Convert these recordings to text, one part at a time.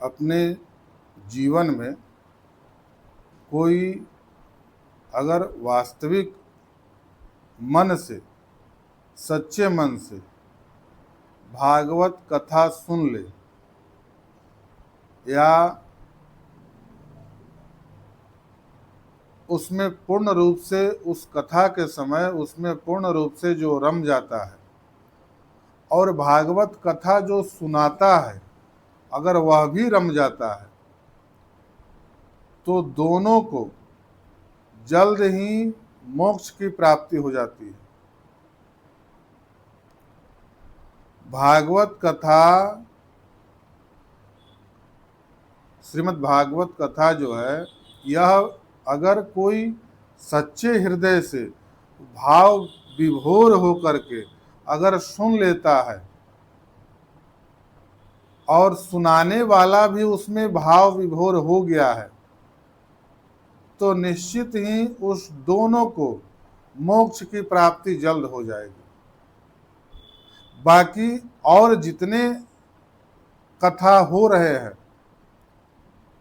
अपने जीवन में कोई अगर वास्तविक मन से, सच्चे मन से भागवत कथा सुन ले या उसमें पूर्ण रूप से, उस कथा के समय उसमें पूर्ण रूप से जो रम जाता है और भागवत कथा जो सुनाता है अगर वह भी रम जाता है, तो दोनों को जल्द ही मोक्ष की प्राप्ति हो जाती है। भागवत कथा, श्रीमद् भागवत कथा जो है, यह अगर कोई सच्चे हृदय से भाव विभोर होकर के अगर सुन लेता है और सुनाने वाला भी उसमें भाव विभोर हो गया है, तो निश्चित ही उस दोनों को मोक्ष की प्राप्ति जल्द हो जाएगी। बाकी और जितने कथा हो रहे हैं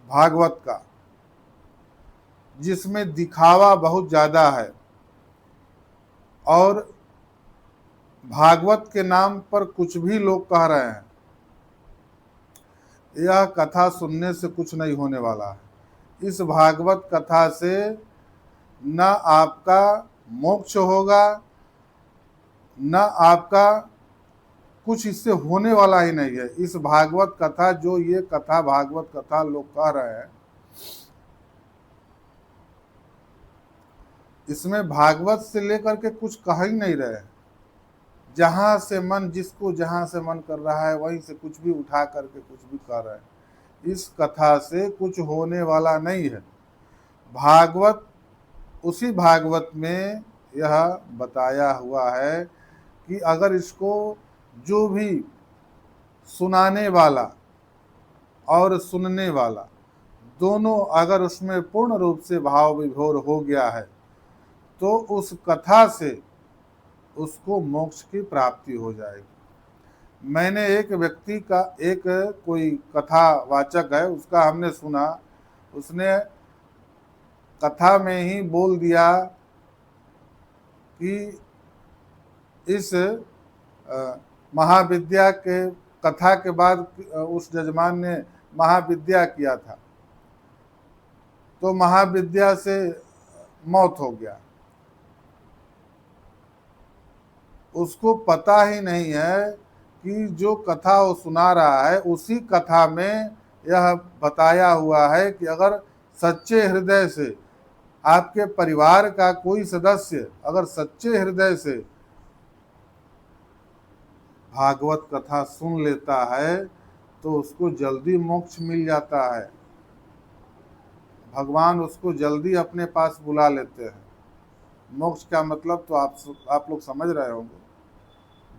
भागवत का, जिसमें दिखावा बहुत ज़्यादा है और भागवत के नाम पर कुछ भी लोग कह रहे हैं, यह कथा सुनने से कुछ नहीं होने वाला है। इस भागवत कथा से न आपका मोक्ष होगा, न आपका कुछ इससे होने वाला ही नहीं है। इस भागवत कथा, जो ये कथा भागवत कथा लोग कह रहे हैं, इसमें भागवत से लेकर के कुछ कह ही नहीं रहे। जहाँ से मन, जिसको जहाँ से मन कर रहा है वहीं से कुछ भी उठा करके कुछ भी कर रहे हैं। इस कथा से कुछ होने वाला नहीं है। भागवत, उसी भागवत में यह बताया हुआ है कि अगर इसको जो भी सुनाने वाला और सुनने वाला दोनों अगर उसमें पूर्ण रूप से भाव विभोर हो गया है, तो उस कथा से उसको मोक्ष की प्राप्ति हो जाएगी। मैंने एक व्यक्ति का, एक कोई कथावाचक है, उसका हमने सुना, उसने कथा में ही बोल दिया कि इस महाविद्या के कथा के बाद उस जजमान ने महाविद्या किया था, तो महाविद्या से मौत हो गया। उसको पता ही नहीं है कि जो कथा वो सुना रहा है, उसी कथा में यह बताया हुआ है कि अगर सच्चे हृदय से आपके परिवार का कोई सदस्य अगर सच्चे हृदय से भागवत कथा सुन लेता है, तो उसको जल्दी मोक्ष मिल जाता है। भगवान उसको जल्दी अपने पास बुला लेते हैं। मोक्ष का मतलब तो आप लोग समझ रहे होंगे।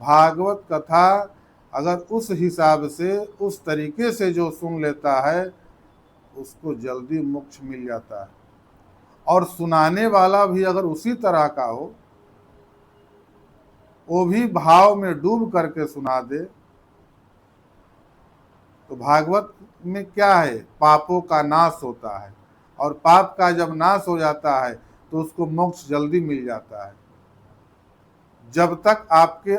भागवत कथा अगर उस हिसाब से, उस तरीके से जो सुन लेता है, उसको जल्दी मोक्ष मिल जाता है। और सुनाने वाला भी अगर उसी तरह का हो, वो भी भाव में डूब करके सुना दे, तो भागवत में क्या है, पापों का नाश होता है। और पाप का जब नाश हो जाता है तो उसको मोक्ष जल्दी मिल जाता है। जब तक आपके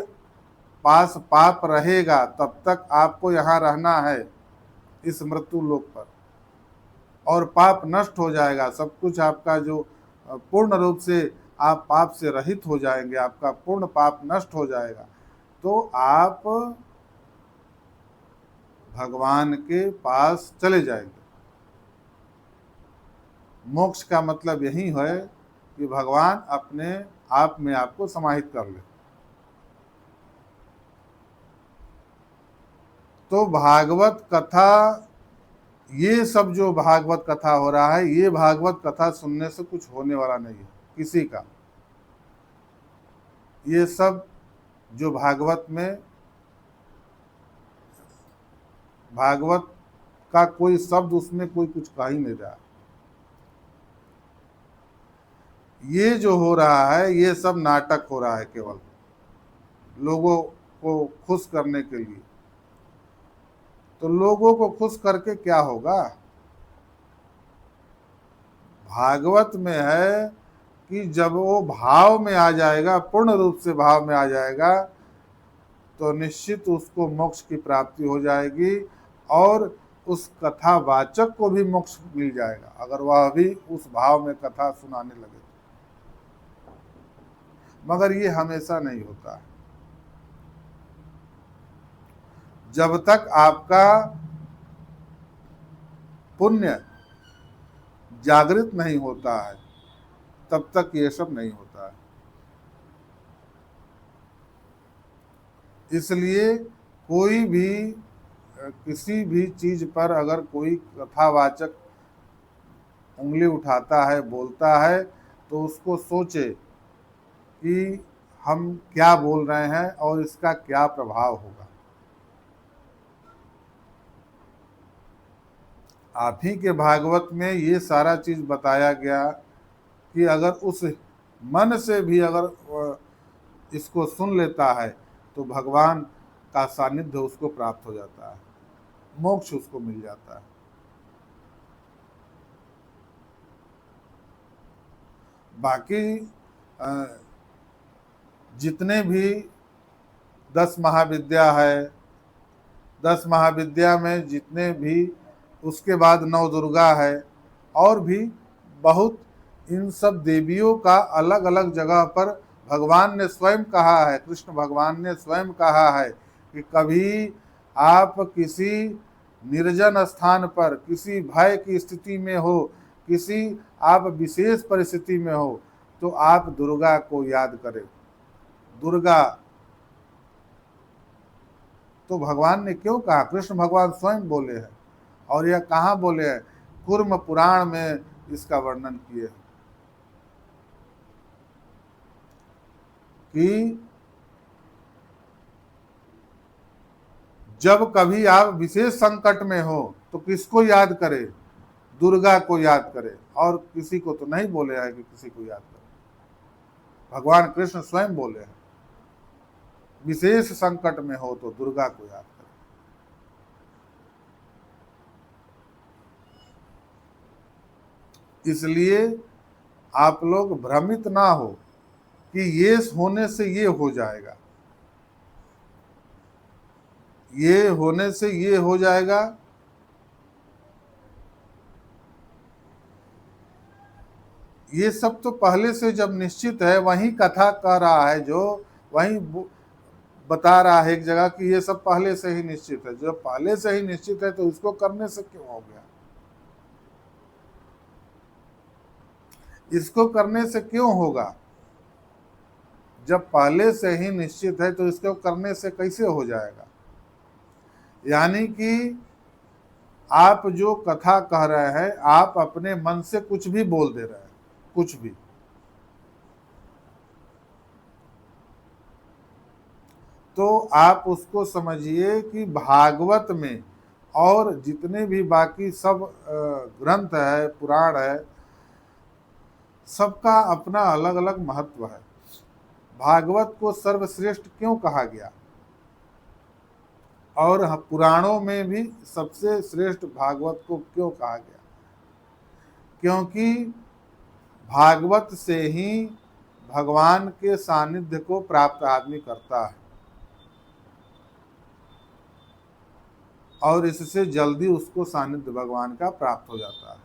पास पाप रहेगा तब तक आपको यहाँ रहना है इस मृत्यु लोक पर, और पाप नष्ट हो जाएगा। सब कुछ आपका जो पूर्ण रूप से आप पाप से रहित हो जाएंगे, आपका पूर्ण पाप नष्ट हो जाएगा, तो आप भगवान के पास चले जाएंगे। मोक्ष का मतलब यही है कि भगवान अपने आप में आपको समाहित कर ले। तो भागवत कथा, ये सब जो भागवत कथा हो रहा है, ये भागवत कथा सुनने से कुछ होने वाला नहीं है किसी का। ये सब जो भागवत में, भागवत का कोई शब्द उसमें कोई कुछ कह ही नहीं रहा। ये जो हो रहा है ये सब नाटक हो रहा है, केवल लोगों को खुश करने के लिए। तो लोगों को खुश करके क्या होगा? भागवत में है कि जब वो भाव में आ जाएगा, पूर्ण रूप से भाव में आ जाएगा, तो निश्चित उसको मोक्ष की प्राप्ति हो जाएगी और उस कथावाचक को भी मोक्ष मिल जाएगा, अगर वह भी उस भाव में कथा सुनाने लगे। मगर ये हमेशा नहीं होता है। जब तक आपका पुण्य जागृत नहीं होता है, तब तक ये सब नहीं होता है। इसलिए कोई भी किसी भी चीज पर अगर कोई कथावाचक उंगली उठाता है, बोलता है, तो उसको सोचे कि हम क्या बोल रहे हैं और इसका क्या प्रभाव होगा। आप ही के भागवत में ये सारा चीज बताया गया कि अगर उस मन से भी अगर इसको सुन लेता है तो भगवान का सानिध्य उसको प्राप्त हो जाता है, मोक्ष उसको मिल जाता है। बाकी जितने भी 10 महाविद्या है, 10 महाविद्या में जितने भी, उसके बाद 9 दुर्गा है, और भी बहुत, इन सब देवियों का अलग अलग जगह पर भगवान ने स्वयं कहा है, कृष्ण भगवान ने स्वयं कहा है कि कभी आप किसी निर्जन स्थान पर, किसी भय की स्थिति में हो, किसी आप विशेष परिस्थिति में हो, तो आप दुर्गा को याद करें। दुर्गा तो भगवान ने क्यों कहा? कृष्ण भगवान स्वयं बोले हैं, और यह कहाँ बोले हैं? कूर्म पुराण में इसका वर्णन किए हैं कि जब कभी आप विशेष संकट में हो तो किसको याद करें? दुर्गा को याद करें, और किसी को तो नहीं बोले हैं कि किसी को याद करें। भगवान कृष्ण स्वयं बोले हैं विशेष संकट में हो तो दुर्गा को याद करें। इसलिए आप लोग भ्रमित ना हो कि ये होने से ये हो जाएगा, ये होने से ये हो जाएगा। ये सब तो पहले से जब निश्चित है, वही कथा कह रहा है, जो वही बता रहा है एक जगह कि ये सब पहले से ही निश्चित है। जो पहले से ही निश्चित है तो इसको करने से क्यों हो गया? इसको करने से क्यों होगा? जब पहले से ही निश्चित है तो इसको करने से कैसे हो जाएगा? यानी कि आप जो कथा कह रहे हैं, आप अपने मन से कुछ भी बोल दे रहे हैं, कुछ भी। तो आप उसको समझिए कि भागवत में और जितने भी बाकी सब ग्रंथ है, पुराण है, सबका अपना अलग अलग महत्व है। भागवत को सर्वश्रेष्ठ क्यों कहा गया? और पुराणों में भी सबसे श्रेष्ठ भागवत को क्यों कहा गया? क्योंकि भागवत से ही भगवान के सानिध्य को प्राप्त आदमी करता है, और इससे जल्दी उसको सानिध्य भगवान का प्राप्त हो जाता है।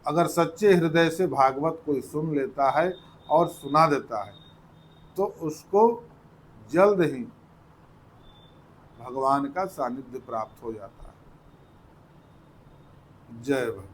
अगर सच्चे हृदय से भागवत कोई सुन लेता है और सुना देता है तो उसको जल्द ही भगवान का सानिध्य प्राप्त हो जाता है। जय भगवान।